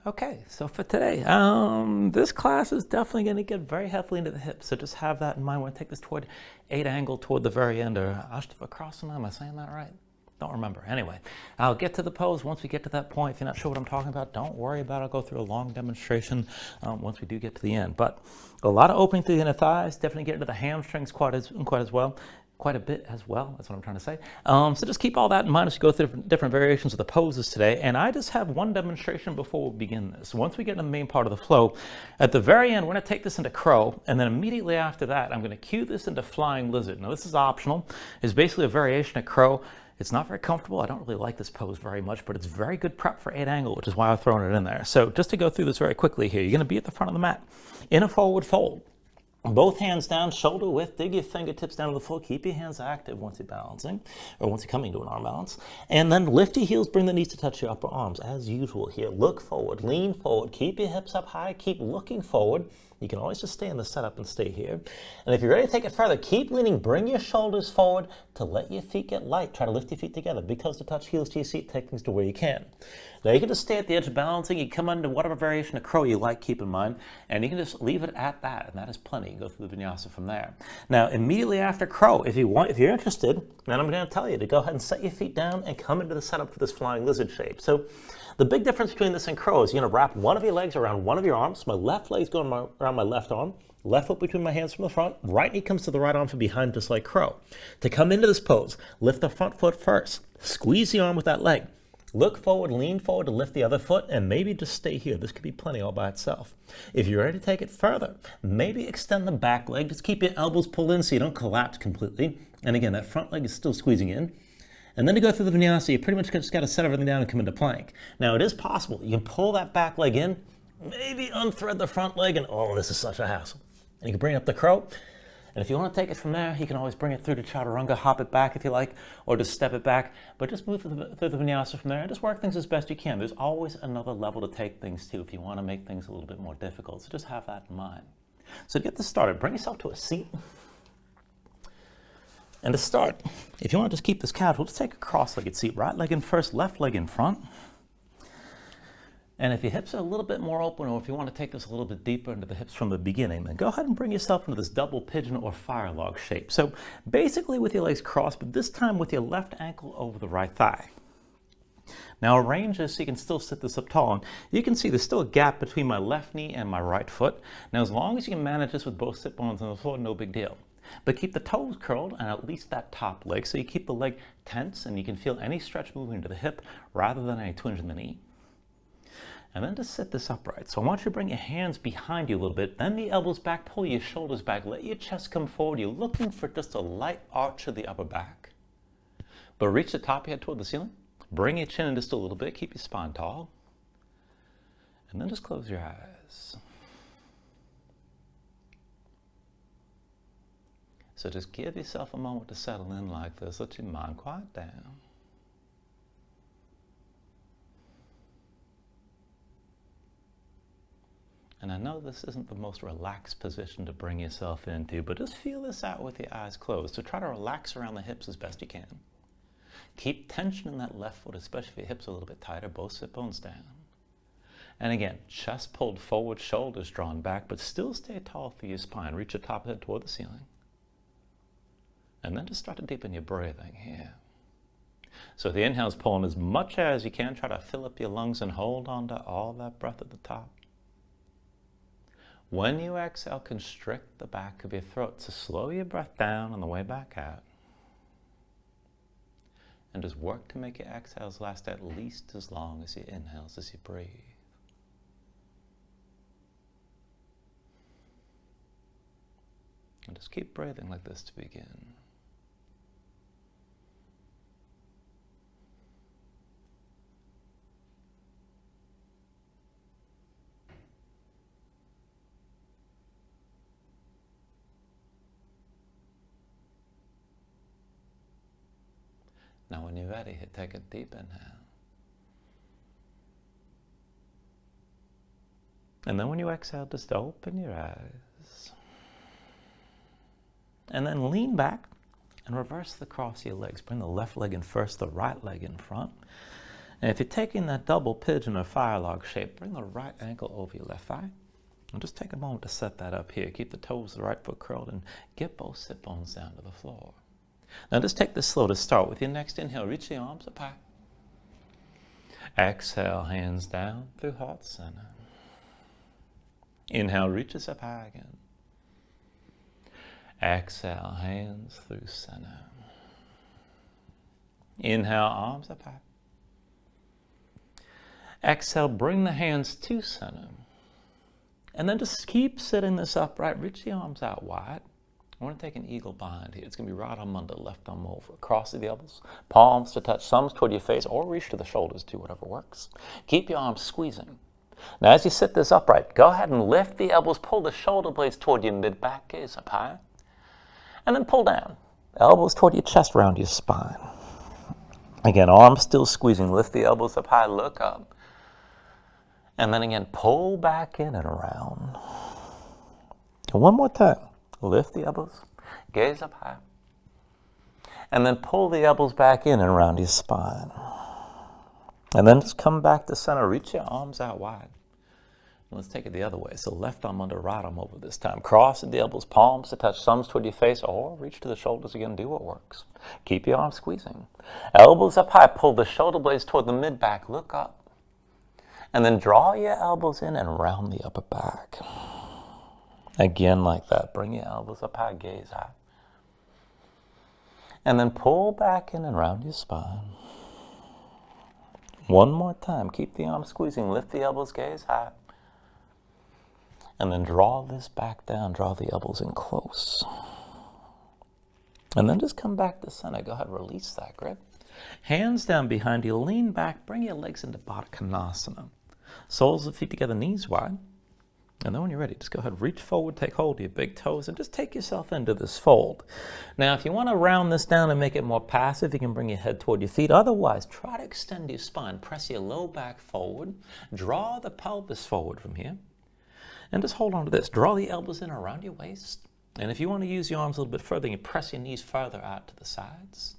Okay, so for today, this class is definitely going to get very heavily into the hips, so just have that in mind. We're going to take this toward 8 angle toward the very end, or Ashtavakasana, am I saying that right? Don't remember. Anyway, I'll get to the pose once we get to that point. If you're not sure what I'm talking about, don't worry about it. I'll go through a long demonstration once we do get to the end. But a lot of opening through the inner thighs, definitely get into the hamstrings quite as well. Quite a bit as well, that's what I'm trying to say. So just keep all that in mind as we go through different variations of the poses today. And I just have one demonstration before we begin this. Once we get into the main part of the flow, at the very end, we're going to take this into crow. And then immediately after that, I'm going to cue this into flying lizard. Now, this is optional. It's basically a variation of crow. It's not very comfortable. I don't really like this pose very much, but it's very good prep for 8 angle, which is why I've thrown it in there. So just to go through this very quickly here, you're going to be at the front of the mat in a forward fold. Both hands down, shoulder width, dig your fingertips down to the floor. Keep your hands active once you're balancing, or once you're coming to an arm balance. And then lift your heels, bring the knees to touch your upper arms, as usual here. Look forward, lean forward, keep your hips up high, keep looking forward. You can always just stay in the setup and stay here. And if you're ready to take it further, keep leaning, bring your shoulders forward to let your feet get light. Try to lift your feet together. Big toes to touch, heels to your seat, take things to where you can. Now you can just stay at the edge of balancing. You come into whatever variation of crow you like, keep in mind, and you can just leave it at that, and that is plenty. You can go through the vinyasa from there. Now immediately after crow, if you're interested, then I'm going to tell you to go ahead and set your feet down and come into the setup for this flying lizard shape. So the big difference between this and crow is you're going to wrap one of your legs around one of your arms. My left leg's going around my left arm, left foot between my hands from the front, right knee comes to the right arm from behind, just like crow. To come into this pose, lift the front foot first, squeeze the arm with that leg. Look forward, lean forward to lift the other foot, and maybe just stay here. This could be plenty all by itself. If you're ready to take it further, maybe extend the back leg. Just keep your elbows pulled in so you don't collapse completely. And again, that front leg is still squeezing in. And then to go through the vinyasa, you pretty much just got to set everything down and come into plank. Now, it is possible. You can pull that back leg in, maybe unthread the front leg, and oh, this is such a hassle. And you can bring up the crow. And if you want to take it from there, you can always bring it through to chaturanga, hop it back if you like, or just step it back. But just move through the vinyasa from there and just work things as best you can. There's always another level to take things to if you want to make things a little bit more difficult. So just have that in mind. So to get this started, bring yourself to a seat. And to start, if you want to just keep this casual, just take a cross-legged seat. Right leg in first, left leg in front. And if your hips are a little bit more open, or if you want to take this a little bit deeper into the hips from the beginning, then go ahead and bring yourself into this double pigeon or fire log shape. So basically with your legs crossed, but this time with your left ankle over the right thigh. Now arrange this so you can still sit this up tall. And you can see there's still a gap between my left knee and my right foot. Now as long as you can manage this with both sit bones on the floor, no big deal. But keep the toes curled and at least that top leg, so you keep the leg tense and you can feel any stretch moving into the hip rather than any twinge in the knee. And then just sit this upright. So I want you to bring your hands behind you a little bit, then the elbows back, pull your shoulders back, let your chest come forward. You're looking for just a light arch of the upper back. But reach the top of your head toward the ceiling. Bring your chin in just a little bit, keep your spine tall. And then just close your eyes. So just give yourself a moment to settle in like this. Let your mind quiet down. And I know this isn't the most relaxed position to bring yourself into, but just feel this out with your eyes closed. So try to relax around the hips as best you can. Keep tension in that left foot, especially if your hips are a little bit tighter, both sit bones down. And again, chest pulled forward, shoulders drawn back, but still stay tall through your spine. Reach your top head toward the ceiling. And then just start to deepen your breathing here. So the inhale is pulling as much as you can. Try to fill up your lungs and hold on to all that breath at the top. When you exhale, constrict the back of your throat. So slow your breath down on the way back out. And just work to make your exhales last at least as long as your inhales as you breathe. And just keep breathing like this to begin. Now when you're ready, take a deep inhale. And then when you exhale, just open your eyes. And then lean back and reverse the cross of your legs. Bring the left leg in first, the right leg in front. And if you're taking that double pigeon or fire log shape, bring the right ankle over your left thigh. And just take a moment to set that up here. Keep the toes of the right foot curled and get both sit bones down to the floor. Now just take this slow to start. With your next inhale, reach the arms up high. Exhale, hands down through heart center. Inhale, reaches up high again. Exhale, hands through center. Inhale, arms up high. Exhale, bring the hands to center. And then just keep sitting this upright. Reach the arms out wide. I want to take an eagle bind here. It's going to be right arm under, left arm over. Cross the elbows, palms to touch, thumbs toward your face, or reach to the shoulders, do whatever works. Keep your arms squeezing. Now as you sit this upright, go ahead and lift the elbows, pull the shoulder blades toward your mid-back, gaze up high. And then pull down. Elbows toward your chest, round your spine. Again, arms still squeezing. Lift the elbows up high, look up. And then again, pull back in and around. And one more time. Lift the elbows, gaze up high. And then pull the elbows back in and around your spine. And then just come back to center. Reach your arms out wide. Let's take it the other way. So left arm under, right arm over this time. Cross the elbows, palms to touch, thumbs toward your face, or reach to the shoulders again. Do what works. Keep your arms squeezing. Elbows up high. Pull the shoulder blades toward the mid-back. Look up. And then draw your elbows in and round the upper back. Again like that. Bring your elbows up high, gaze high. And then pull back in and round your spine. One more time. Keep the arms squeezing. Lift the elbows, gaze high. And then draw this back down. Draw the elbows in close. And then just come back to center. Go ahead, release that grip. Hands down behind you. Lean back. Bring your legs into Kanasana. Soles of feet together, knees wide. And then when you're ready, just go ahead, reach forward, take hold of your big toes, and just take yourself into this fold. Now, if you want to round this down and make it more passive, you can bring your head toward your feet. Otherwise, try to extend your spine. Press your low back forward. Draw the pelvis forward from here. And just hold on to this. Draw the elbows in around your waist. And if you want to use your arms a little bit further, you press your knees farther out to the sides.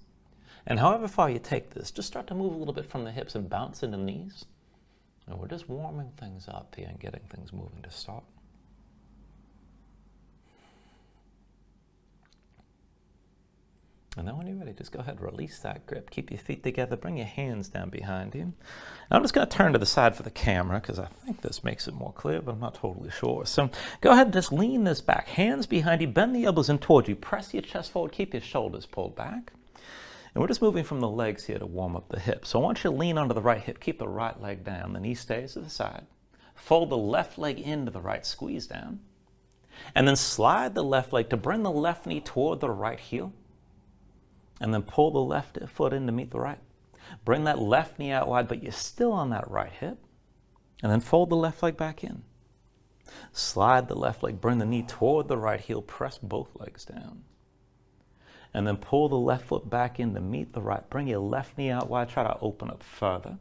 And however far you take this, just start to move a little bit from the hips and bounce into the knees. And we're just warming things up here and getting things moving to start. And then when you're ready, just go ahead, release that grip. Keep your feet together. Bring your hands down behind you. And I'm just going to turn to the side for the camera because I think this makes it more clear, but I'm not totally sure. So go ahead and just lean this back. Hands behind you. Bend the elbows in towards you. Press your chest forward. Keep your shoulders pulled back. And we're just moving from the legs here to warm up the hips. So I want you to lean onto the right hip. Keep the right leg down. The knee stays to the side. Fold the left leg into the right. Squeeze down. And then slide the left leg to bring the left knee toward the right heel. And then pull the left foot in to meet the right. Bring that left knee out wide, but you're still on that right hip. And then fold the left leg back in. Slide the left leg. Bring the knee toward the right heel. Press both legs down. And then pull the left foot back in to meet the right. Bring your left knee out wide. Try to open up further.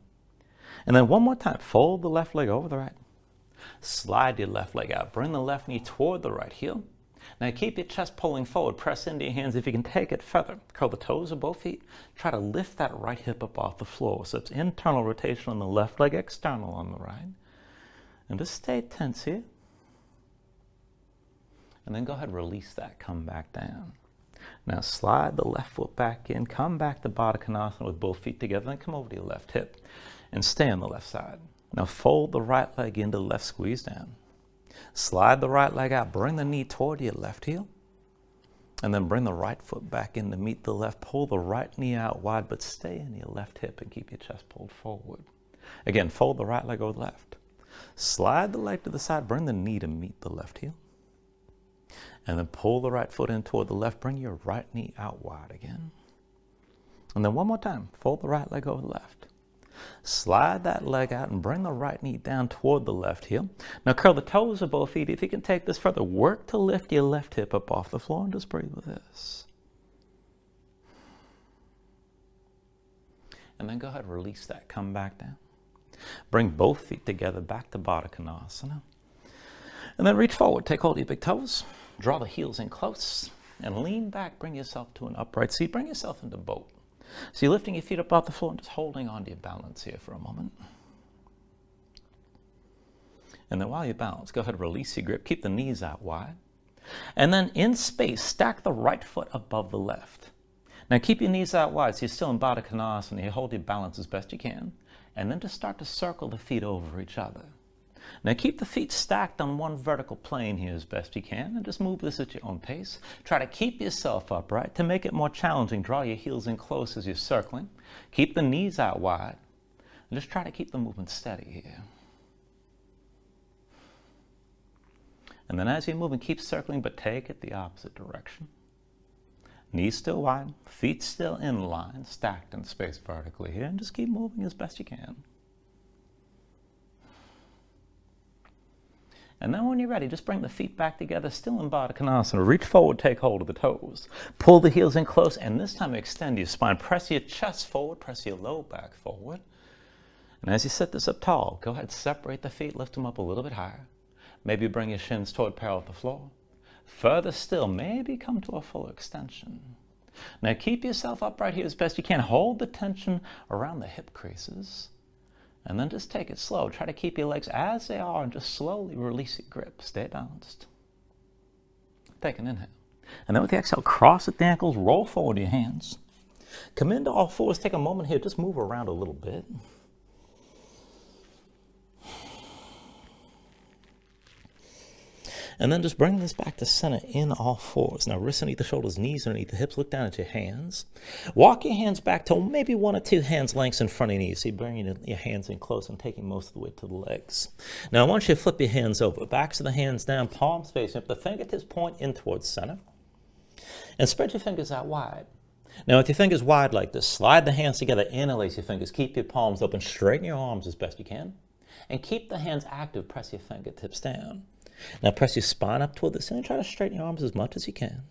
And then one more time. Fold the left leg over the right. Slide your left leg out. Bring the left knee toward the right heel. Now keep your chest pulling forward. Press into your hands. If you can take it further. Curl the toes of both feet. Try to lift that right hip up off the floor. So it's internal rotation on the left leg, external on the right. And just stay tense here. And then go ahead and release that. Come back down. Now slide the left foot back in, come back to Baddha Konasana with both feet together, then come over to your left hip and stay on the left side. Now fold the right leg into the left, squeeze down. Slide the right leg out, bring the knee toward your left heel, and then bring the right foot back in to meet the left. Pull the right knee out wide, but stay in your left hip and keep your chest pulled forward. Again, fold the right leg over the left. Slide the leg to the side, bring the knee to meet the left heel. And then pull the right foot in toward the left. Bring your right knee out wide again. And then one more time. Fold the right leg over the left. Slide that leg out and bring the right knee down toward the left heel. Now curl the toes of both feet. If you can take this further, work to lift your left hip up off the floor and just breathe with this. And then go ahead and release that. Come back down. Bring both feet together back to Baddha Konasana. And then reach forward. Take hold of your big toes. Draw the heels in close and lean back. Bring yourself to an upright seat. Bring yourself into boat. So you're lifting your feet up off the floor and just holding on to your balance here for a moment. And then while you balance, go ahead and release your grip. Keep the knees out wide. And then in space, stack the right foot above the left. Now keep your knees out wide so you're still in Baddha Kanasana. You hold your balance as best you can. And then just start to circle the feet over each other. Now keep the feet stacked on one vertical plane here as best you can, and just move this at your own pace. Try to keep yourself upright. To make it more challenging, draw your heels in close as you're circling. Keep the knees out wide, and just try to keep the movement steady here. And then as you're moving, keep circling, but take it the opposite direction. Knees still wide, feet still in line, stacked in space vertically here, and just keep moving as best you can. And then when you're ready, just bring the feet back together, still in Baddha Kanasana. Reach forward, take hold of the toes. Pull the heels in close, and this time extend your spine. Press your chest forward, press your low back forward. And as you set this up tall, go ahead, separate the feet, lift them up a little bit higher. Maybe bring your shins toward parallel with the floor. Further still, maybe come to a full extension. Now keep yourself upright here as best you can. Hold the tension around the hip creases. And then just take it slow. Try to keep your legs as they are and just slowly release your grip. Stay balanced. Take an inhale. And then with the exhale, cross at the ankles, roll forward your hands. Come into all fours. Take a moment here. Just move around a little bit. And then just bring this back to center in all fours. Now wrists underneath the shoulders, knees underneath the hips. Look down at your hands. Walk your hands back to maybe 1 or 2 hands lengths in front of your knees. So you're bringing your hands in close and taking most of the weight to the legs. Now I want you to flip your hands over. Backs of the hands down, palms facing up. The fingertips point in towards center. And spread your fingers out wide. Now with your fingers wide like this, slide the hands together, interlace your fingers. Keep your palms open, straighten your arms as best you can. And keep the hands active, press your fingertips down. Now press your spine up toward the center and try to straighten your arms as much as you can.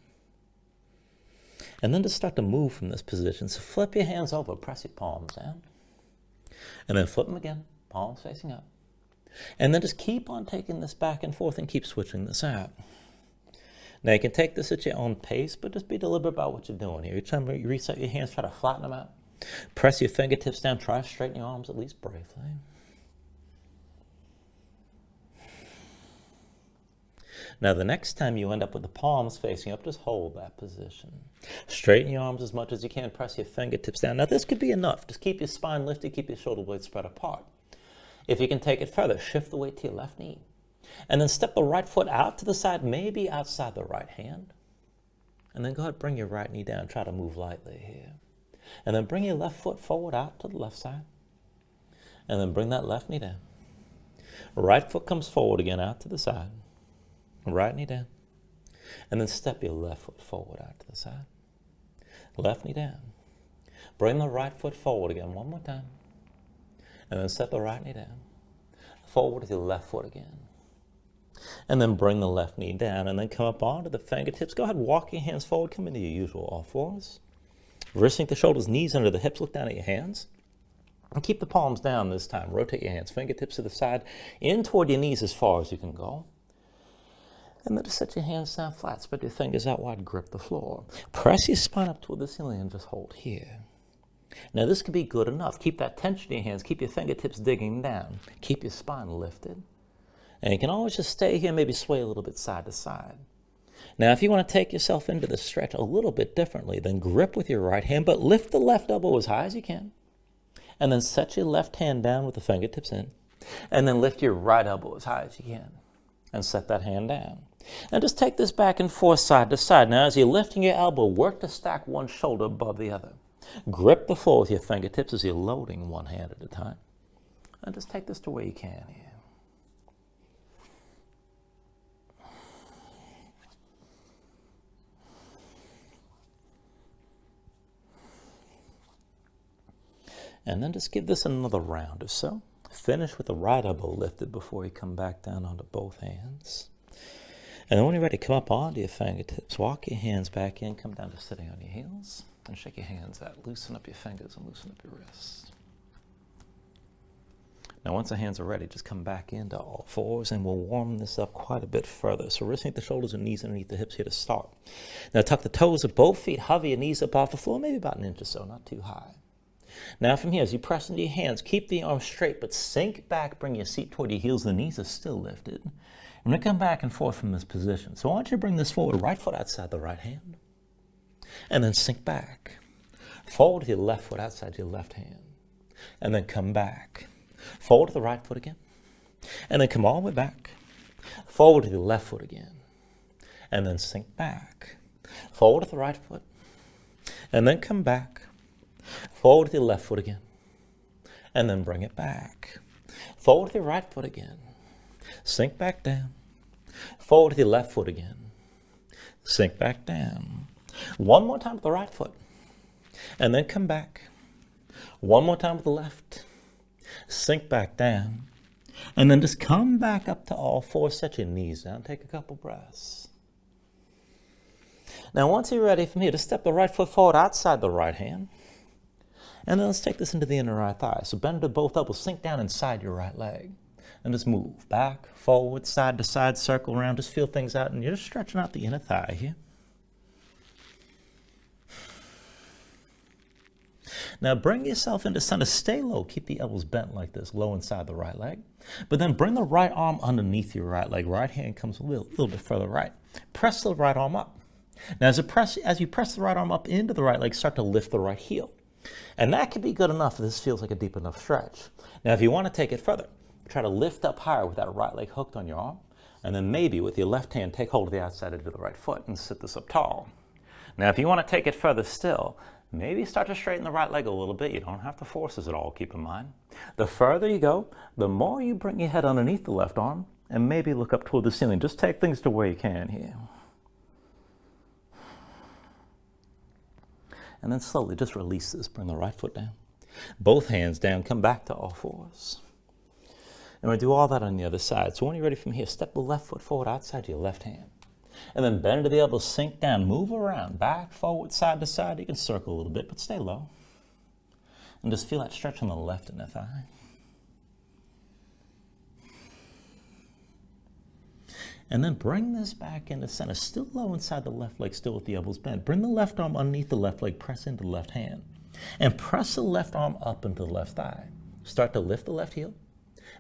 And then just start to move from this position. So flip your hands over, press your palms down. And then flip them again, palms facing up. And then just keep on taking this back and forth and keep switching this out. Now you can take this at your own pace, but just be deliberate about what you're doing here. Each time you reset your hands, try to flatten them out. Press your fingertips down, try to straighten your arms at least briefly. Now the next time you end up with the palms facing up, just hold that position. Straighten your arms as much as you can, press your fingertips down. Now this could be enough. Just keep your spine lifted, keep your shoulder blades spread apart. If you can take it further, shift the weight to your left knee. And then step the right foot out to the side, maybe outside the right hand. And then go ahead, bring your right knee down. Try to move lightly here. And then bring your left foot forward out to the left side. And then bring that left knee down. Right foot comes forward again out to the side. Right knee down. And then step your left foot forward out to the side. Left knee down. Bring the right foot forward again one more time. And then step the right knee down. Forward with your left foot again. And then bring the left knee down and then come up onto the fingertips. Go ahead, walk your hands forward, come into your usual all fours. Wrists underneath the shoulders, knees under the hips, look down at your hands. And keep the palms down this time. Rotate your hands, fingertips to the side, in toward your knees as far as you can go. And then just set your hands down flat, spread your fingers out wide, grip the floor. Press your spine up toward the ceiling and just hold here. Now this could be good enough. Keep that tension in your hands, keep your fingertips digging down. Keep your spine lifted. And you can always just stay here, maybe sway a little bit side to side. Now if you want to take yourself into the stretch a little bit differently, then grip with your right hand, but lift the left elbow as high as you can. And then set your left hand down with the fingertips in. And then lift your right elbow as high as you can. And set that hand down. And just take this back and forth side to side. Now as you're lifting your elbow, work to stack one shoulder above the other. Grip the floor with your fingertips as you're loading one hand at a time. And just take this to where you can here. And then just give this another round or so. Finish with the right elbow lifted before you come back down onto both hands. And then when you're ready, come up onto your fingertips. Walk your hands back in, come down to sitting on your heels. And shake your hands out. Loosen up your fingers and loosen up your wrists. Now, once the hands are ready, just come back into all fours, and we'll warm this up quite a bit further. So wrists underneath the shoulders and knees underneath the hips here to start. Now, tuck the toes of both feet, hover your knees up off the floor, maybe about an inch or so, not too high. Now, from here, as you press into your hands, keep the arms straight, but sink back, bring your seat toward your heels. The knees are still lifted. I'm going to come back and forth from this position. So I want you to bring this forward, right foot outside the right hand, and then sink back. Forward with your left foot outside your left hand, and then come back. Forward with the right foot again, and then come all the way back. Forward with your left foot again, and then sink back. Forward with the right foot, and then come back. Forward with your left foot again, and then bring it back. Forward with your right foot again, sink back down. Forward with your left foot again, sink back down. One more time with the right foot, and then come back. One more time with the left, sink back down, and then just come back up to all fours. Set your knees down, take a couple breaths. Now, once you're ready from here, just step the right foot forward outside the right hand, and then let's take this into the inner right thigh. So bend to both elbows, sink down inside your right leg, and just move back, forward, side to side, circle around. Just feel things out, and you're just stretching out the inner thigh here. Now bring yourself into center, stay low, keep the elbows bent like this, low inside the right leg. But then bring the right arm underneath your right leg. Right hand comes a little bit further right. Press the right arm up. Now as you press the right arm up into the right leg, start to lift the right heel. And that can be good enough if this feels like a deep enough stretch. Now if you want to take it further, try to lift up higher with that right leg hooked on your arm. And then maybe with your left hand, take hold of the outside edge of the right foot and sit this up tall. Now if you want to take it further still, maybe start to straighten the right leg a little bit. You don't have to force this at all, keep in mind. The further you go, the more you bring your head underneath the left arm and maybe look up toward the ceiling. Just take things to where you can here. And then slowly just release this. Bring the right foot down. Both hands down. Come back to all fours. And we'll do all that on the other side. So when you're ready from here, step the left foot forward outside your left hand. And then bend to the elbows, sink down, move around, back, forward, side to side. You can circle a little bit, but stay low. And just feel that stretch on the left inner thigh. And then bring this back into center, still low inside the left leg, still with the elbows bent. Bring the left arm underneath the left leg, press into the left hand. And press the left arm up into the left thigh. Start to lift the left heel.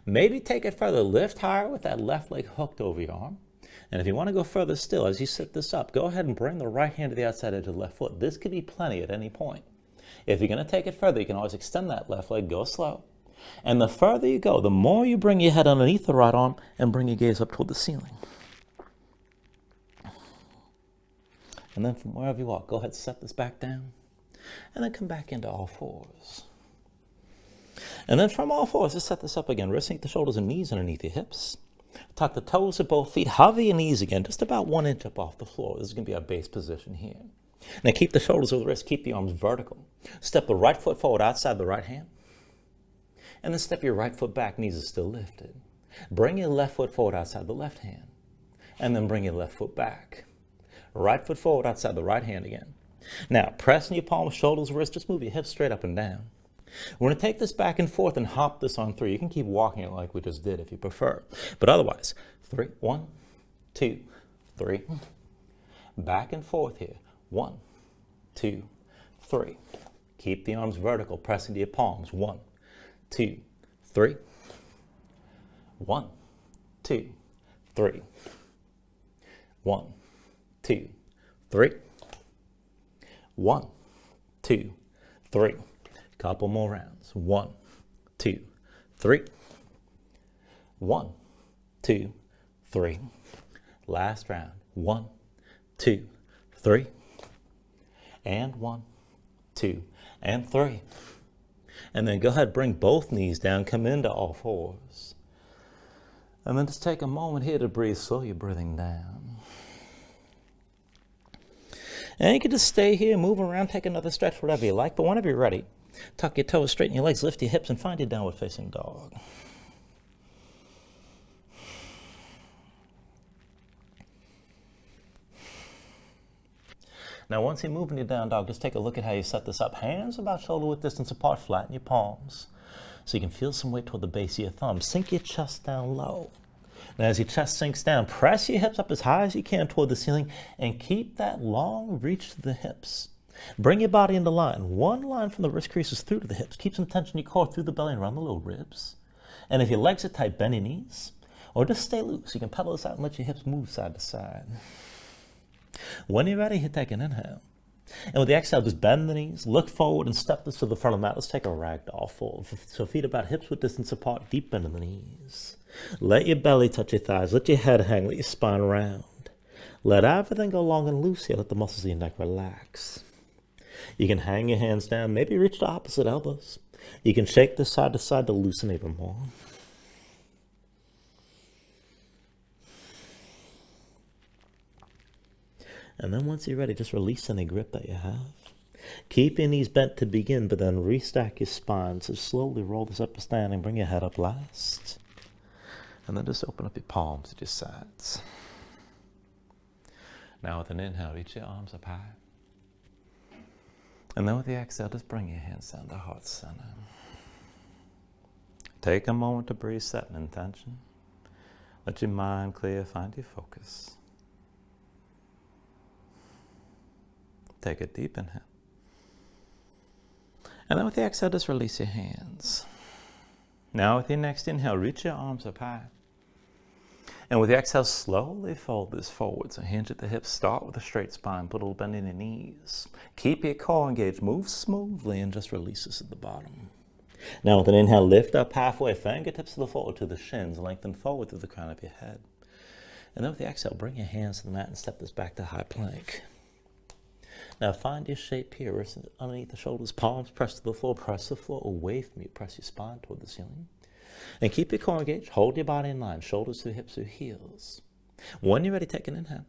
Maybe take it further, lift higher with that left leg hooked over your arm. And if you want to go further still, as you sit this up, go ahead and bring the right hand to the outside edge of the left foot. This could be plenty at any point. If you're going to take it further, you can always extend that left leg, go slow. And the further you go, the more you bring your head underneath the right arm and bring your gaze up toward the ceiling. And then from wherever you are, go ahead, set this back down. And then come back into all fours. And then from all fours, just set this up again. Wrists underneath the shoulders and knees underneath your hips. Tuck the toes of both feet, hover your knees again, just about 1 inch up off the floor. This is going to be our base position here. Now keep the shoulders over the wrists, keep the arms vertical. Step the right foot forward outside the right hand. And then step your right foot back, knees are still lifted. Bring your left foot forward outside the left hand. And then bring your left foot back. Right foot forward outside the right hand again. Now press in your palms, shoulders, wrists, just move your hips straight up and down. We're going to take this back and forth and hop this on 3. You can keep walking it like we just did if you prefer. But otherwise, 3, 1, 2, 3. Back and forth here. 1, 2, 3. Keep the arms vertical, press into your palms. 1, 2, 3. 1, 2, 3. 1, 2, 3. 1, 2, 3. Couple more rounds. 1, 2, 3. 1, 2, 3. Last round. 1, 2, 3. And 1, 2, and 3. And then go ahead, bring both knees down, come into all fours. And then just take a moment here to breathe, slow your breathing down. And you can just stay here, move around, take another stretch, whatever you like. But whenever you're ready, tuck your toes, straighten your legs, lift your hips, and find your downward facing dog. Now, once you move into your down dog, just take a look at how you set this up. Hands about shoulder width distance apart, flatten your palms. So you can feel some weight toward the base of your thumb. Sink your chest down low. Now as your chest sinks down, press your hips up as high as you can toward the ceiling and keep that long reach to the hips. Bring your body into line. One line from the wrist creases through to the hips. Keep some tension in your core through the belly and around the low ribs. And if your legs are tight, bend your knees. Or just stay loose. You can pedal this out and let your hips move side to side. When you're ready, take an inhale. And with the exhale, just bend the knees, look forward, and step this to the front of the mat. Let's take a ragdoll fold. So feet about hips width distance apart, deep bend in the knees. Let your belly touch your thighs. Let your head hang. Let your spine round. Let everything go long and loose here. Let the muscles of your neck relax. You can hang your hands down. Maybe reach to opposite elbows. You can shake this side to side to loosen even more. And then once you're ready, just release any grip that you have. Keep your knees bent to begin, but then restack your spine. So slowly roll this up to standing. Bring your head up last. And then just open up your palms at your sides. Now with an inhale, reach your arms up high. And then with the exhale, just bring your hands down to heart center. Take a moment to breathe, set an intention. Let your mind clear, find your focus. Take a deep inhale. And then with the exhale, just release your hands. Now with your next inhale, reach your arms up high. And with the exhale, slowly fold this forward. So hinge at the hips, start with a straight spine, put a little bend in your knees. Keep your core engaged, move smoothly, and just release this at the bottom. Now with an inhale, lift up halfway, fingertips to the forward to the shins, lengthen forward through the crown of your head. And then with the exhale, bring your hands to the mat and step this back to high plank. Now find your shape here, wrists underneath the shoulders, palms press to the floor, press the floor away from you, press your spine toward the ceiling. And keep your core engaged, hold your body in line, shoulders through hips through heels. When you're ready, take an inhale.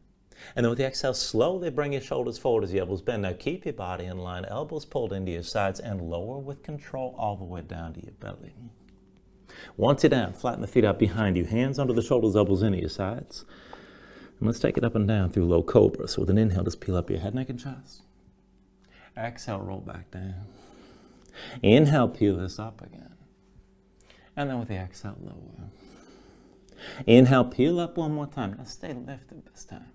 And then with the exhale, slowly bring your shoulders forward as the elbows bend. Now keep your body in line, elbows pulled into your sides, and lower with control all the way down to your belly. Once you're down, flatten the feet out behind you, hands under the shoulders, elbows into your sides. And let's take it up and down through low Cobra. So with an inhale, just peel up your head, neck, and chest. Exhale, roll back down. Inhale, peel this up again. And then with the exhale, lower. Inhale, peel up one more time. Now stay lifted this time.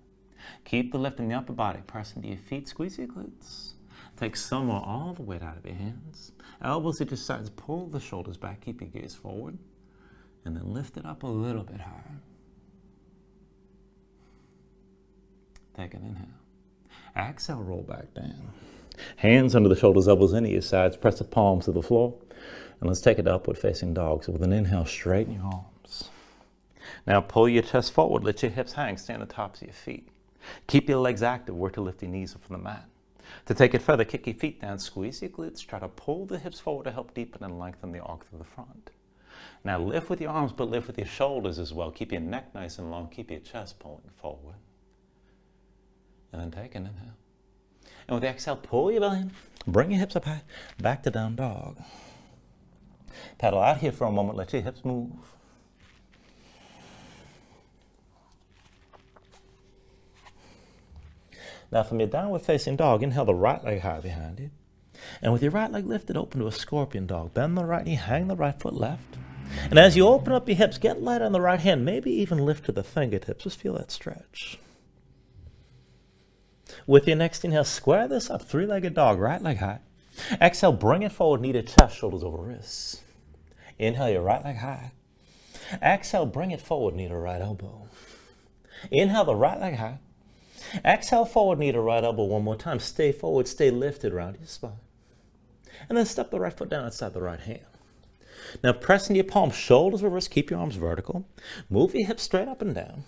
Keep the lift in the upper body. Press into your feet, squeeze your glutes. Take some or all the weight out of your hands. Elbows at your sides, pull the shoulders back, keep your gaze forward. And then lift it up a little bit higher. Take an inhale. Exhale, roll back down. Hands under the shoulders, elbows into your sides. Press the palms to the floor. And let's take it to upward facing dog. So with an inhale, straighten your arms. Now pull your chest forward. Let your hips hang. Stay on the tops of your feet. Keep your legs active. Work to lift your knees up from the mat. To take it further, kick your feet down. Squeeze your glutes. Try to pull the hips forward to help deepen and lengthen the arc through the front. Now lift with your arms, but lift with your shoulders as well. Keep your neck nice and long. Keep your chest pulling forward. And then take an inhale. And with the exhale, pull your belly in. Bring your hips up high. Back to down dog. Paddle out here for a moment. Let your hips move. Now from your downward facing dog, inhale the right leg high behind you. And with your right leg lifted, open to a scorpion dog. Bend the right knee, hang the right foot left. And as you open up your hips, get light on the right hand. Maybe even lift to the fingertips. Just feel that stretch. With your next inhale, square this up, three-legged dog, right leg high. Exhale, bring it forward, knee to chest, shoulders over wrists. Inhale your right leg high. Exhale, bring it forward, knee to right elbow. Inhale the right leg high. Exhale, forward, knee to right elbow one more time. Stay forward, stay lifted around your spine. And then step the right foot down inside the right hand. Now press into your palms, shoulders over wrists, keep your arms vertical. Move your hips straight up and down.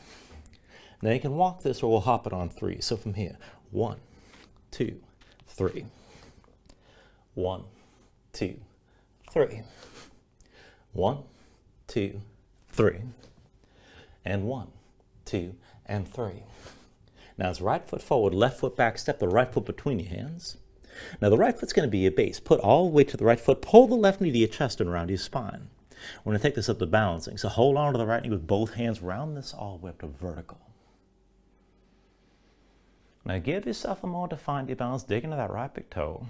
Now you can walk this or we'll hop it on three. So from here, 1, 2, 3. 1, 2, 3. 1, 2, 3. And 1, 2, and 3. Now it's right foot forward, left foot back, step the right foot between your hands. Now the right foot's going to be your base. Put all the weight to the right foot, pull the left knee to your chest and around your spine. We're going to take this up to balancing. So hold on to the right knee with both hands, round this all the way up to vertical. Now give yourself a moment to find your balance. Dig into that right big toe.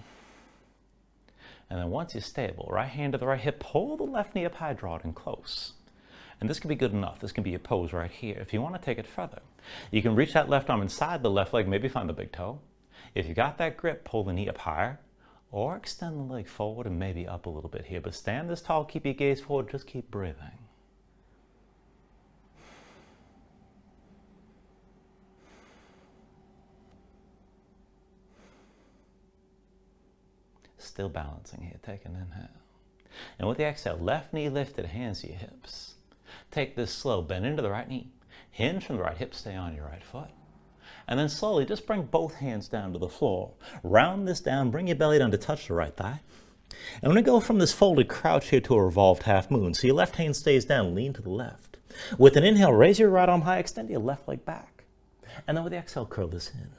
And then once you're stable, right hand to the right hip, pull the left knee up high, draw it in close. And this can be good enough. This can be your pose right here. If you want to take it further, you can reach that left arm inside the left leg, maybe find the big toe. If you got that grip, pull the knee up higher, or extend the leg forward and maybe up a little bit here. But stand this tall, keep your gaze forward, just keep breathing. Still balancing here, take an inhale. And with the exhale, left knee lifted, hands to your hips. Take this slow, bend into the right knee. Hinge from the right hip, stay on your right foot. And then slowly, just bring both hands down to the floor. Round this down, bring your belly down to touch the right thigh. And we're going to go from this folded crouch here to a revolved half moon. So your left hand stays down, lean to the left. With an inhale, raise your right arm high, extend your left leg back. And then with the exhale, curl this in.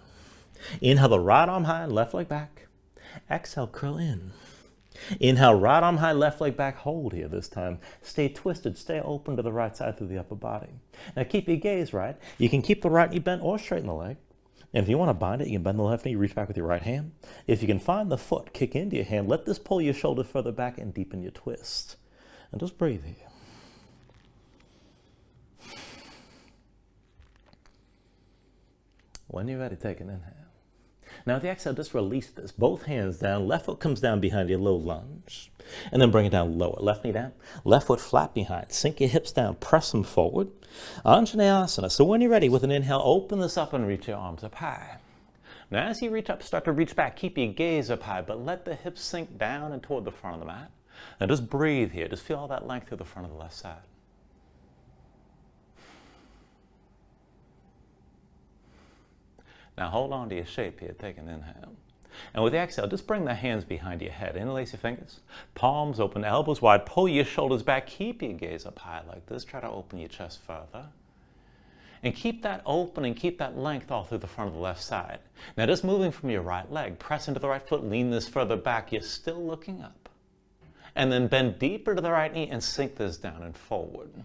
Inhale the right arm high, left leg back. Exhale, curl in. Inhale, right arm high, left leg back, hold here this time. Stay twisted, stay open to the right side through the upper body. Now keep your gaze right. You can keep the right knee bent or straighten the leg. And if you want to bind it, you can bend the left knee, reach back with your right hand. If you can find the foot, kick into your hand, let this pull your shoulder further back and deepen your twist. And just breathe here. When you're ready, take an inhale. Now with the exhale, just release this. Both hands down, left foot comes down behind you, low lunge. And then bring it down lower. Left knee down, left foot flat behind. Sink your hips down, press them forward. Anjaneyasana. So when you're ready, with an inhale, open this up and reach your arms up high. Now as you reach up, start to reach back. Keep your gaze up high, but let the hips sink down and toward the front of the mat. Now just breathe here. Just feel all that length through the front of the left side. Now hold on to your shape here, take an inhale. And with the exhale, just bring the hands behind your head. Interlace your fingers, palms open, elbows wide, pull your shoulders back, keep your gaze up high like this. Try to open your chest further. And keep that open and keep that length all through the front of the left side. Now just moving from your right leg, press into the right foot, lean this further back. You're still looking up. And then bend deeper to the right knee and sink this down and forward.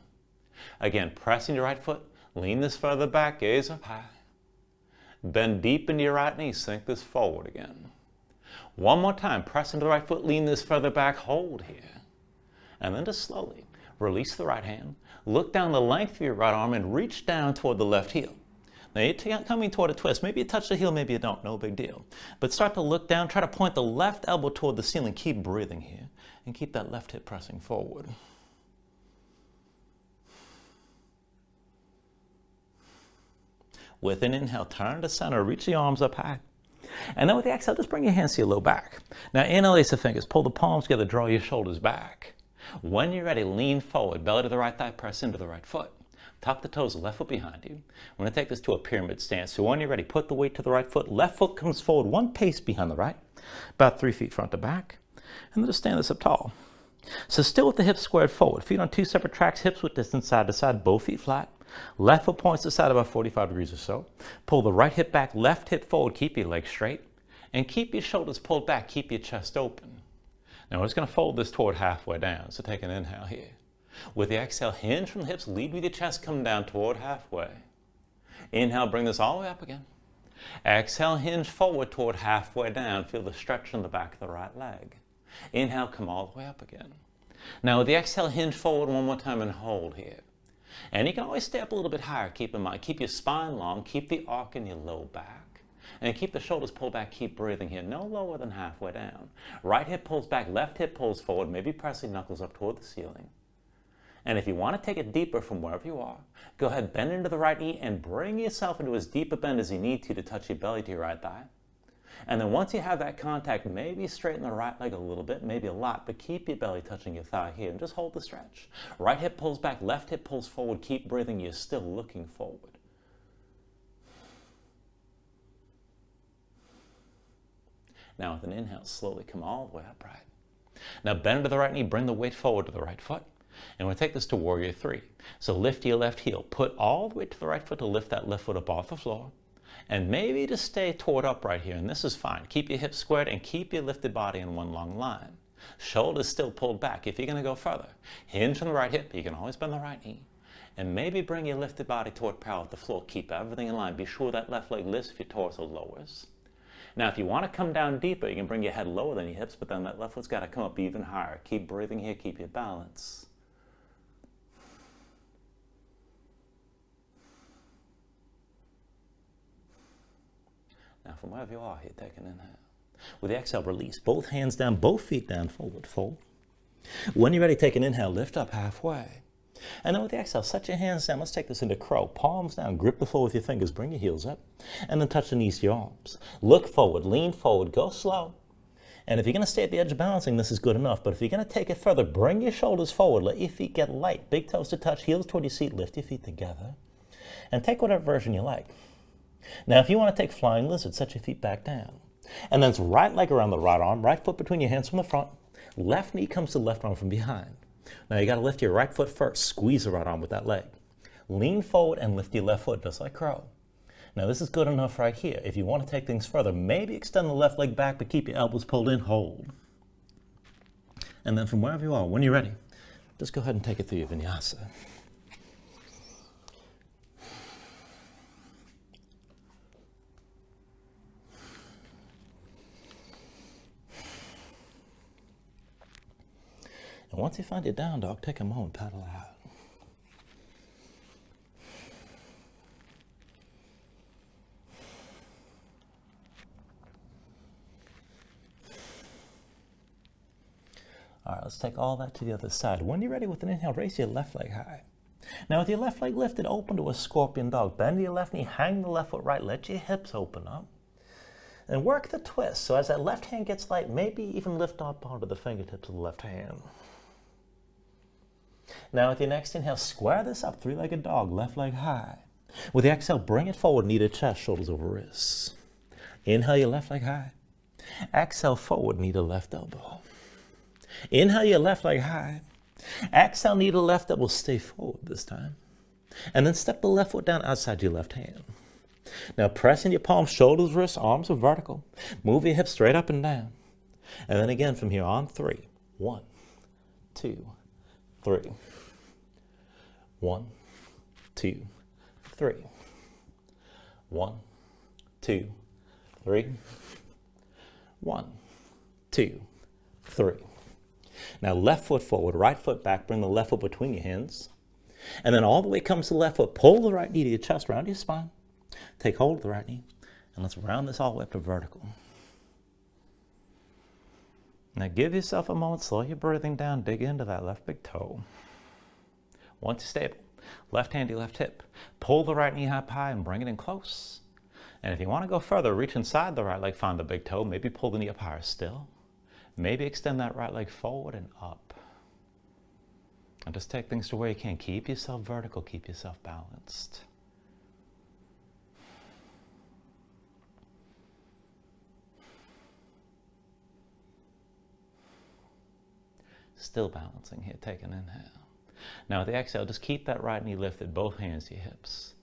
Again, pressing your right foot, lean this further back, gaze up high. Bend deep into your right knee, sink this forward again. One more time, press into the right foot, lean this further back, hold here. And then just slowly release the right hand, look down the length of your right arm and reach down toward the left heel. Now you're coming toward a twist. Maybe you touch the heel, maybe you don't, no big deal. But start to look down, try to point the left elbow toward the ceiling. Keep breathing here and keep that left hip pressing forward. With an inhale, turn to center, reach the arms up high. And then with the exhale, just bring your hands to your low back. Now interlace the fingers, pull the palms together, draw your shoulders back. When you're ready, lean forward, belly to the right thigh, press into the right foot. Tuck the toes, left foot behind you. We're going to take this to a pyramid stance. So when you're ready, put the weight to the right foot, left foot comes forward, one pace behind the right, about 3 feet front to back. And then just stand this up tall. So still with the hips squared forward, feet on 2 separate tracks, hips width distance side to side, both feet flat. Left foot points to the side about 45 degrees or so. Pull the right hip back, left hip forward, keep your legs straight. And keep your shoulders pulled back, keep your chest open. Now we're just going to fold this toward halfway down, so take an inhale here. With the exhale, hinge from the hips, lead with your chest, come down toward halfway. Inhale, bring this all the way up again. Exhale, hinge forward toward halfway down. Feel the stretch in the back of the right leg. Inhale, come all the way up again. Now with the exhale, hinge forward one more time and hold here. And you can always stay up a little bit higher, keep in mind. Keep your spine long, keep the arc in your low back. And keep the shoulders pulled back, keep breathing here, no lower than halfway down. Right hip pulls back, left hip pulls forward, maybe pressing knuckles up toward the ceiling. And if you want to take it deeper from wherever you are, go ahead, bend into the right knee and bring yourself into as deep a bend as you need to touch your belly to your right thigh. And then once you have that contact, maybe straighten the right leg a little bit, maybe a lot, but keep your belly touching your thigh here and just hold the stretch. Right hip pulls back, left hip pulls forward, keep breathing, you're still looking forward. Now with an inhale, slowly come all the way upright. Now bend to the right knee, bring the weight forward to the right foot. And we'll take this to Warrior 3. So lift your left heel, put all the way to the right foot to lift that left foot up off the floor. And maybe just stay toward upright here, and this is fine. Keep your hips squared and keep your lifted body in one long line. Shoulders still pulled back. If you're going to go further, hinge from the right hip. You can always bend the right knee. And maybe bring your lifted body toward parallel with the floor. Keep everything in line. Be sure that left leg lifts if your torso lowers. Now, if you want to come down deeper, you can bring your head lower than your hips, but then that left foot's got to come up even higher. Keep breathing here, keep your balance. Now, from wherever you are here, take an inhale. With the exhale, release. Both hands down, both feet down, forward fold. When you're ready, take an inhale, lift up halfway. And then with the exhale, set your hands down. Let's take this into crow. Palms down, grip the floor with your fingers, bring your heels up, and then touch the knees to your arms. Look forward, lean forward, go slow. And if you're going to stay at the edge of balancing, this is good enough. But if you're going to take it further, bring your shoulders forward, let your feet get light. Big toes to touch, heels toward your seat, lift your feet together. And take whatever version you like. Now, if you want to take flying lizard, set your feet back down. And then it's right leg around the right arm, right foot between your hands from the front. Left knee comes to the left arm from behind. Now you got to lift your right foot first. Squeeze the right arm with that leg. Lean forward and lift your left foot just like crow. Now this is good enough right here. If you want to take things further, maybe extend the left leg back, but keep your elbows pulled in, hold. And then from wherever you are, when you're ready, just go ahead and take it through your Vinyasa. And once you find your down dog, take a moment, paddle out. All right, let's take all that to the other side. When you're ready with an inhale, raise your left leg high. Now with your left leg lifted, open to a scorpion dog. Bend your left knee, hang the left foot right, let your hips open up. And work the twist. So as that left hand gets light, maybe even lift up onto the fingertips of the left hand. Now with your next inhale, square this up, three-legged dog, left leg high. With the exhale, bring it forward, knee to chest, shoulders over wrists. Inhale your left leg high. Exhale forward, knee to left elbow. Inhale your left leg high. Exhale, knee to left elbow, stay forward this time. And then step the left foot down outside your left hand. Now press in your palms, shoulders, wrists, arms are vertical. Move your hips straight up and down. And then again from here on, 3. 1, 2, 3. 1, 2, 3. 1, 2, 3. 1, 2, 3. Now left foot forward, right foot back, bring the left foot between your hands. And then all the way comes to the left foot, pull the right knee to your chest, round your spine. Take hold of the right knee, and let's round this all the way up to vertical. Now give yourself a moment, slow your breathing down, dig into that left big toe. Once you're stable, left hand to your left hip. Pull the right knee up high and bring it in close. And if you want to go further, reach inside the right leg, find the big toe, maybe pull the knee up higher still. Maybe extend that right leg forward and up. And just take things to where you can. Keep yourself vertical, keep yourself balanced. Still balancing here, take an inhale. Now with the exhale, just keep that right knee lifted, both hands to your hips.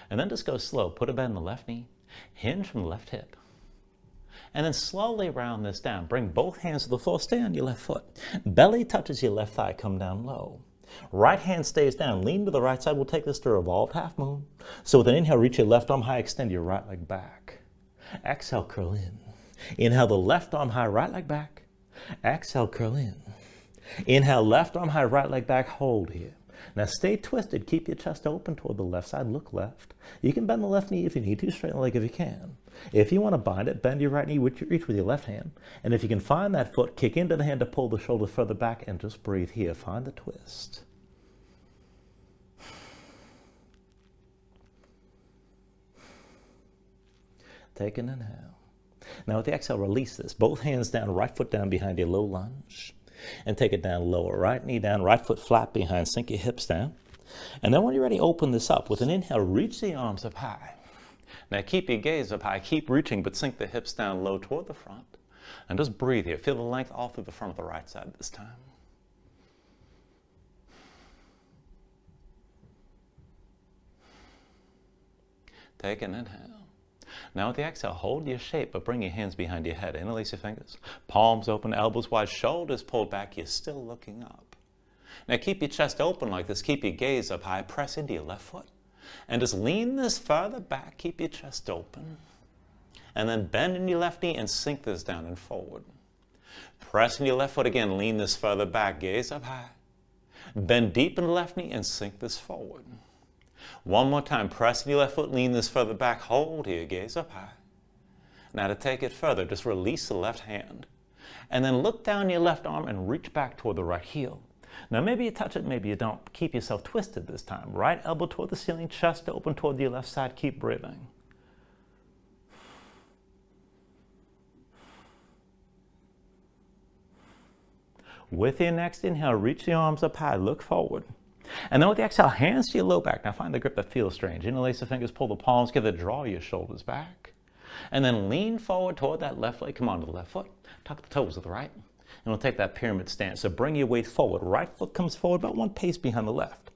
And then just go slow, put a bend in the left knee, hinge from the left hip. And then slowly round this down. Bring both hands to the floor, stay on your left foot. Belly touches your left thigh, come down low. Right hand stays down, lean to the right side. We'll take this to revolved half moon. So with an inhale, reach your left arm high, extend your right leg back. Exhale, curl in. Inhale the left arm high, right leg back. Exhale, curl in. Inhale, left arm high, right leg back, hold here. Now stay twisted, keep your chest open toward the left side, look left. You can bend the left knee if you need to, straighten the leg if you can. If you want to bind it, bend your right knee, reach with your left hand. And if you can find that foot, kick into the hand to pull the shoulder further back and just breathe here. Find the twist. Take an inhale. Now with the exhale, release this. Both hands down, right foot down behind your low lunge. And take it down lower. Right knee down, right foot flat behind. Sink your hips down. And then when you're ready, open this up. With an inhale, reach the arms up high. Now keep your gaze up high. Keep reaching, but sink the hips down low toward the front. And just breathe here. Feel the length all through the front of the right side this time. Take an inhale. Now with the exhale, hold your shape, but bring your hands behind your head. Interlace your fingers. Palms open, elbows wide, shoulders pulled back. You're still looking up. Now keep your chest open like this. Keep your gaze up high. Press into your left foot. And just lean this further back. Keep your chest open. And then bend in your left knee and sink this down and forward. Press in your left foot again, lean this further back, gaze up high. Bend deep in the left knee and sink this forward. One more time, press in your left foot, lean this further back, hold here, gaze up high. Now to take it further, just release the left hand. And then look down your left arm and reach back toward the right heel. Now maybe you touch it, maybe you don't. Keep yourself twisted this time. Right elbow toward the ceiling, chest open toward your left side, keep breathing. With your next inhale, reach the arms up high, look forward. And then with the exhale, hands to your low back. Now find the grip that feels strange. Interlace the fingers, pull the palms together, draw your shoulders back. And then lean forward toward that left leg, come onto the left foot. Tuck the toes with the right. And we'll take that pyramid stance. So bring your weight forward. Right foot comes forward about 1 pace behind the left.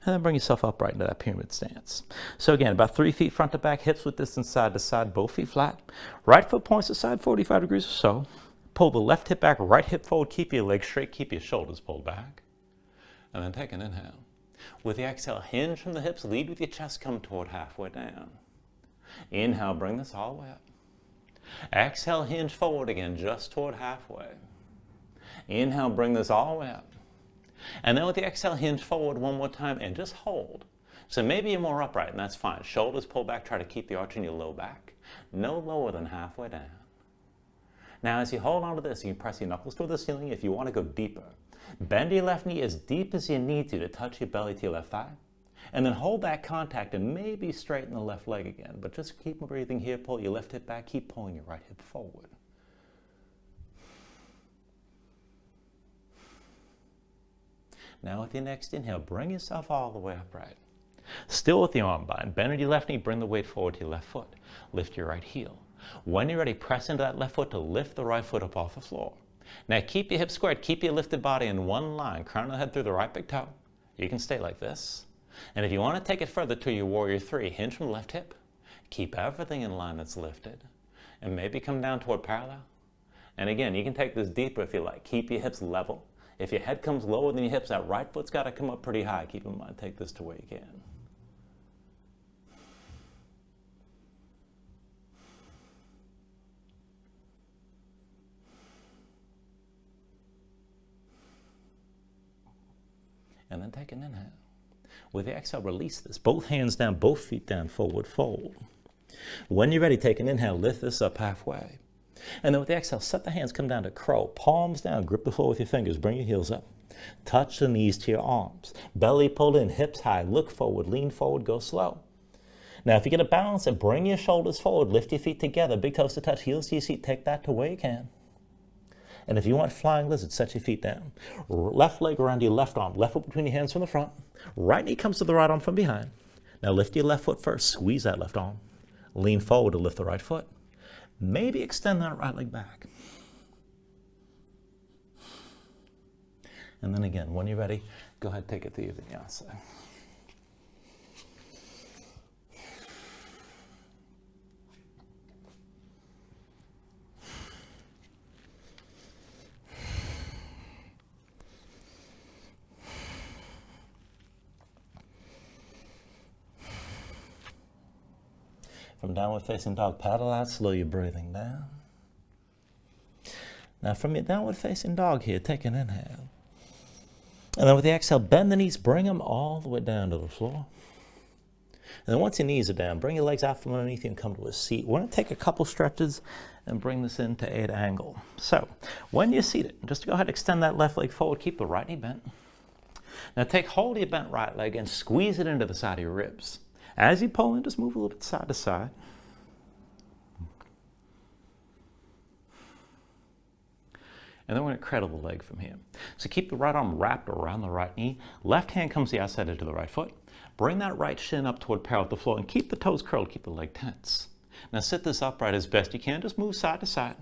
And then bring yourself upright into that pyramid stance. So again, about 3 feet front to back, hips width distance side to side, both feet flat. Right foot points to side 45 degrees or so. Pull the left hip back, right hip forward, keep your legs straight, keep your shoulders pulled back. And then take an inhale. With the exhale, hinge from the hips, lead with your chest, come toward halfway down. Inhale, bring this all the way up. Exhale, hinge forward again, just toward halfway. Inhale, bring this all the way up. And then with the exhale, hinge forward one more time and just hold. So maybe you're more upright, and that's fine. Shoulders pull back, try to keep the arch in your low back. No lower than halfway down. Now, as you hold on to this, you can press your knuckles toward the ceiling if you want to go deeper. Bend your left knee as deep as you need to touch your belly to your left thigh. And then hold that contact and maybe straighten the left leg again. But just keep breathing here. Pull your left hip back. Keep pulling your right hip forward. Now, with your next inhale, bring yourself all the way upright. Still with the arm bind. Bend your left knee. Bring the weight forward to your left foot. Lift your right heel. When you're ready, press into that left foot to lift the right foot up off the floor. Now keep your hips squared, keep your lifted body in one line, crown of the head through the right big toe. You can stay like this. And if you want to take it further to your warrior three, hinge from the left hip, keep everything in line that's lifted, and maybe come down toward parallel. And again, you can take this deeper if you like. Keep your hips level. If your head comes lower than your hips, that right foot's got to come up pretty high. Keep in mind, take this to where you can. And then take an inhale. With the exhale, release this. Both hands down, both feet down, forward fold. When you're ready, take an inhale, lift this up halfway. And then with the exhale, set the hands, come down to crow. Palms down, grip the floor with your fingers, bring your heels up. Touch the knees to your arms. Belly pulled in, hips high, look forward, lean forward, go slow. Now if you get a balance, bring your shoulders forward, lift your feet together, big toes to touch, heels to your seat, take that to where you can. And if you want flying lizard, set your feet down. Left leg around your left arm, left foot between your hands from the front. Right knee comes to the right arm from behind. Now lift your left foot first, squeeze that left arm. Lean forward to lift the right foot. Maybe extend that right leg back. And then again, when you're ready, go ahead, take it to your Vinyasa. From downward facing dog, paddle out, slow your breathing down. Now from your downward facing dog here, take an inhale. And then with the exhale, bend the knees, bring them all the way down to the floor. And then once your knees are down, bring your legs out from underneath you and come to a seat. We're going to take a couple stretches and bring this into 8 angle. So when you're seated, just go ahead and extend that left leg forward, keep the right knee bent. Now take hold of your bent right leg and squeeze it into the side of your ribs. As you pull in, just move a little bit side to side. And then we're going to cradle the leg from here. So keep the right arm wrapped around the right knee. Left hand comes the outside edge of the right foot. Bring that right shin up toward parallel with the floor and keep the toes curled, keep the leg tense. Now sit this upright as best you can. Just move side to side.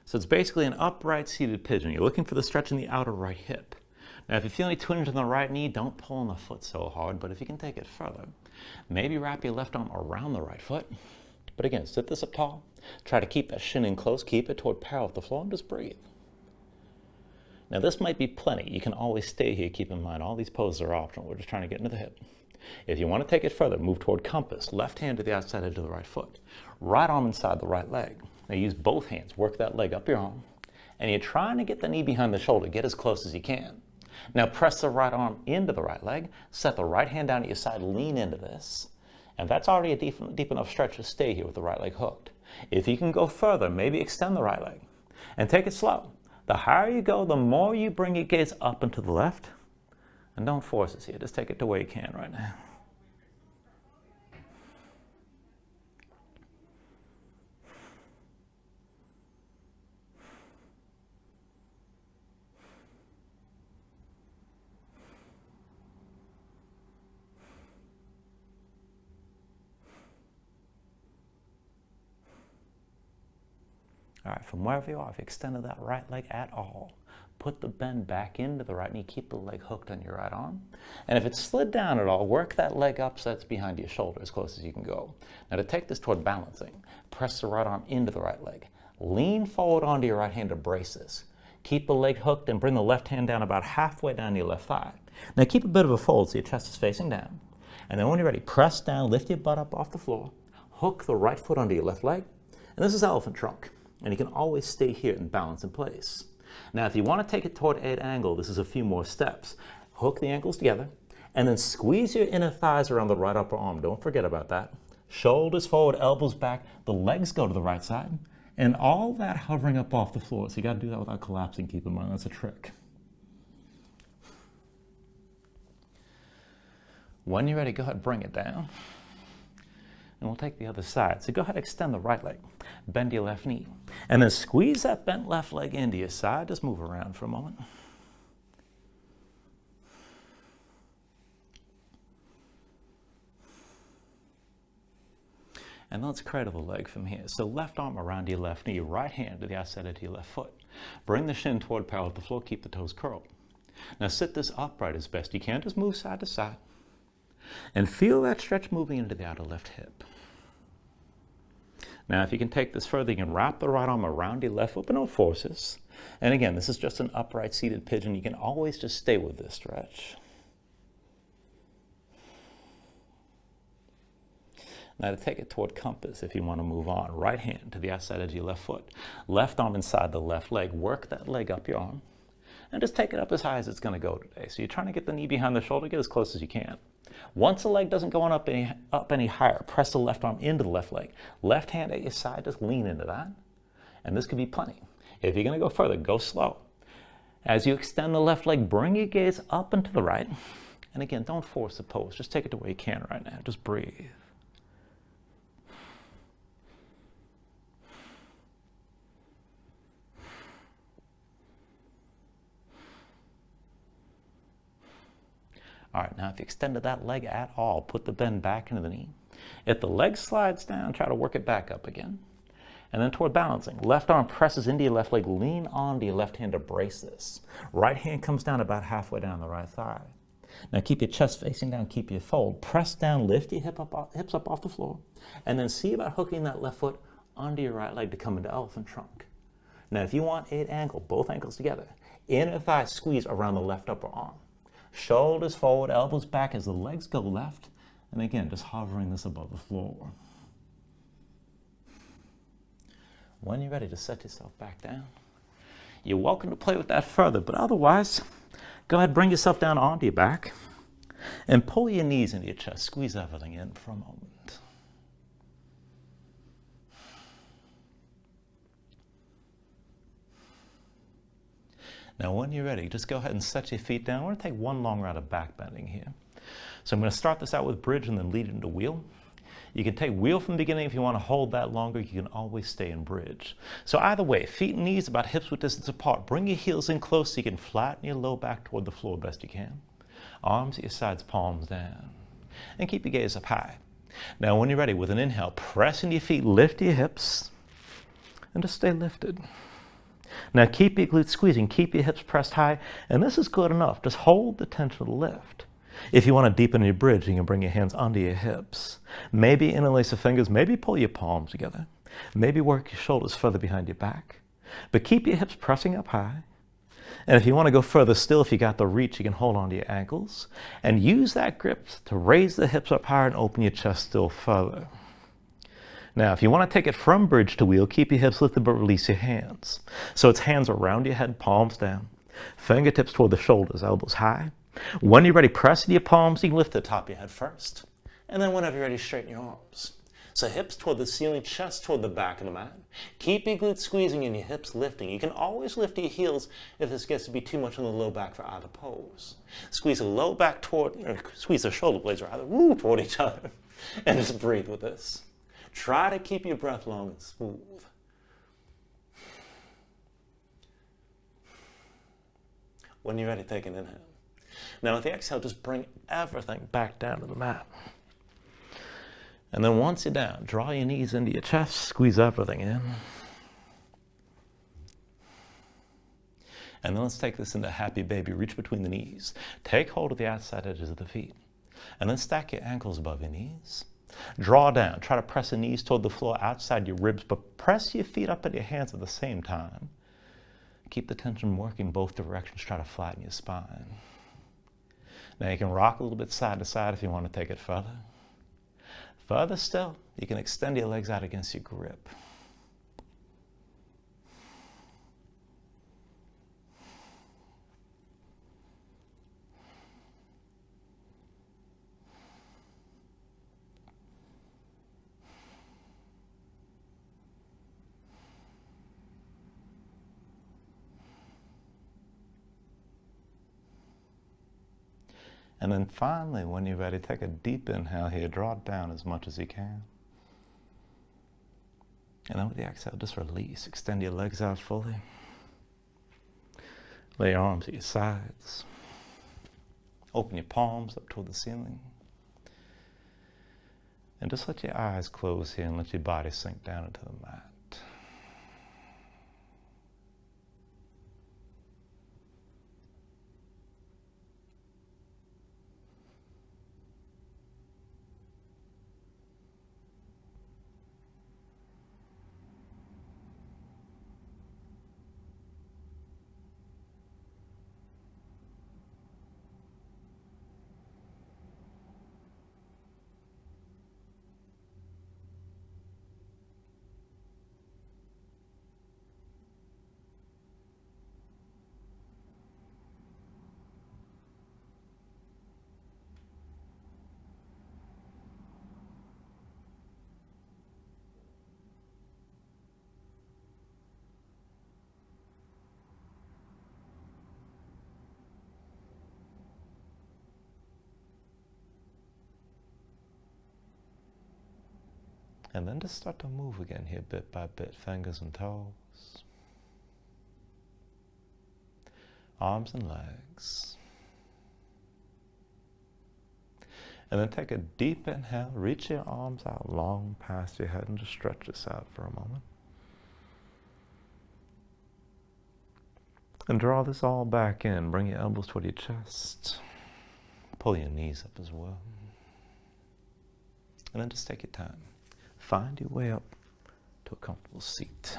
So it's basically an upright seated pigeon. You're looking for the stretch in the outer right hip. Now if you feel any twinge in the right knee, don't pull on the foot so hard, but if you can take it further, maybe wrap your left arm around the right foot. But again, sit this up tall. Try to keep that shin in close, keep it toward parallel with the floor, and just breathe. Now this might be plenty. You can always stay here. Keep in mind, all these poses are optional. We're just trying to get into the hip. If you want to take it further, move toward compass. Left hand to the outside edge of the right foot. Right arm inside the right leg. Now use both hands. Work that leg up your arm. And you're trying to get the knee behind the shoulder. Get as close as you can. Now press the right arm into the right leg. Set the right hand down at your side. Lean into this. And that's already a deep enough stretch to stay here with the right leg hooked. If you can go further, maybe extend the right leg. And take it slow. The higher you go, the more you bring your gaze up and to the left. And don't force it here. Just take it to where you can right now. All right, from wherever you are, if you extended that right leg at all, put the bend back into the right knee, keep the leg hooked on your right arm. And if it's slid down at all, work that leg up so it's behind your shoulder as close as you can go. Now to take this toward balancing, press the right arm into the right leg. Lean forward onto your right hand to brace this. Keep the leg hooked and bring the left hand down about halfway down your left thigh. Now keep a bit of a fold so your chest is facing down. And then when you're ready, press down, lift your butt up off the floor, hook the right foot onto your left leg. And this is elephant trunk. And you can always stay here and balance in place. Now, if you want to take it toward an angle, this is a few more steps. Hook the ankles together, and then squeeze your inner thighs around the right upper arm. Don't forget about that. Shoulders forward, elbows back, the legs go to the right side, and all that hovering up off the floor. So you got to do that without collapsing, keep in mind. That's a trick. When you're ready, go ahead and bring it down. And we'll take the other side. So go ahead and extend the right leg. Bend your left knee. And then squeeze that bent left leg into your side. Just move around for a moment. And let's cradle the leg from here. So left arm around your left knee, right hand to the outside of your left foot. Bring the shin toward parallel with the floor. Keep the toes curled. Now sit this upright as best you can. Just move side to side. And feel that stretch moving into the outer left hip. Now, if you can take this further, you can wrap the right arm around your left foot, but no forces. And again, this is just an upright seated pigeon. You can always just stay with this stretch. Now, to take it toward compass, if you want to move on, right hand to the outside edge of your left foot. Left arm inside the left leg. Work that leg up your arm. And just take it up as high as it's going to go today. So you're trying to get the knee behind the shoulder, get as close as you can. Once the leg doesn't go on up any higher, press the left arm into the left leg. Left hand at your side, just lean into that. And this could be plenty. If you're going to go further, go slow. As you extend the left leg, bring your gaze up and to the right. And again, don't force the pose. Just take it to where you can right now. Just breathe. All right, now if you extended that leg at all, put the bend back into the knee. If the leg slides down, try to work it back up again. And then toward balancing. Left arm presses into your left leg. Lean onto your left hand to brace this. Right hand comes down about halfway down the right thigh. Now keep your chest facing down, keep your fold. Press down, lift your hips up off the floor. And then see about hooking that left foot onto your right leg to come into elephant trunk. Now if you want an angle, both ankles together, inner thigh squeeze around the left upper arm. Shoulders forward, elbows back as the legs go left. And again, just hovering this above the floor. When you're ready to set yourself back down, you're welcome to play with that further, but otherwise, go ahead, bring yourself down onto your back and pull your knees into your chest. Squeeze everything in for a moment. Now, when you're ready, just go ahead and set your feet down. We're going to take one long round of back bending here. So I'm going to start this out with bridge and then lead it into wheel. You can take wheel from the beginning. If you want to hold that longer, you can always stay in bridge. So either way, feet and knees about hips width distance apart. Bring your heels in close so you can flatten your low back toward the floor best you can. Arms at your sides, palms down. And keep your gaze up high. Now, when you're ready, with an inhale, press into your feet, lift your hips, and just stay lifted. Now keep your glutes squeezing, keep your hips pressed high, and this is good enough. Just hold the tension of the lift. If you want to deepen your bridge, you can bring your hands under your hips. Maybe interlace the fingers, maybe pull your palms together. Maybe work your shoulders further behind your back. But keep your hips pressing up high. And if you want to go further still, if you got the reach, you can hold on to your ankles and use that grip to raise the hips up higher and open your chest still further. Now, if you want to take it from bridge to wheel, keep your hips lifted but release your hands. So it's hands around your head, palms down. Fingertips toward the shoulders, elbows high. When you're ready, press into your palms. You can lift the top of your head first. And then whenever you're ready, straighten your arms. So hips toward the ceiling, chest toward the back of the mat. Keep your glutes squeezing and your hips lifting. You can always lift your heels if this gets to be too much on the low back for either pose. Squeeze the low back toward, or squeeze the shoulder blades rather, toward each other. And just breathe with this. Try to keep your breath long and smooth. When you're ready, take an inhale. Now with the exhale, just bring everything back down to the mat. And then once you're down, draw your knees into your chest, squeeze everything in. And then let's take this into happy baby. Reach between the knees. Take hold of the outside edges of the feet. And then stack your ankles above your knees. Draw down. Try to press the knees toward the floor outside your ribs, but press your feet up at your hands at the same time. Keep the tension working both directions. Try to flatten your spine. Now you can rock a little bit side to side if you want to take it further. Further still, you can extend your legs out against your grip. And then finally, when you're ready, take a deep inhale here. Draw it down as much as you can. And then with the exhale, just release. Extend your legs out fully. Lay your arms at your sides. Open your palms up toward the ceiling. And just let your eyes close here and let your body sink down into the mat. And then just start to move again here bit by bit, fingers and toes, arms and legs. And then take a deep inhale, reach your arms out long past your head and just stretch this out for a moment. And draw this all back in, bring your elbows toward your chest, pull your knees up as well. And then just take your time. Find your way up to a comfortable seat.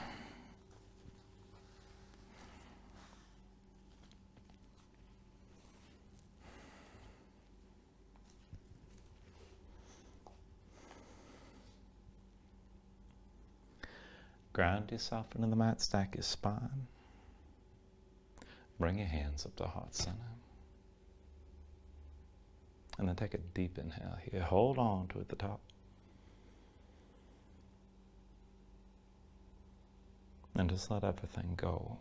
Ground yourself into the mat, stack your spine. Bring your hands up to heart center. And then take a deep inhale here. Hold on to it at the top. And just let everything go.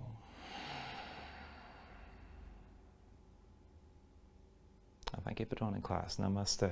Thank you for joining class. Namaste.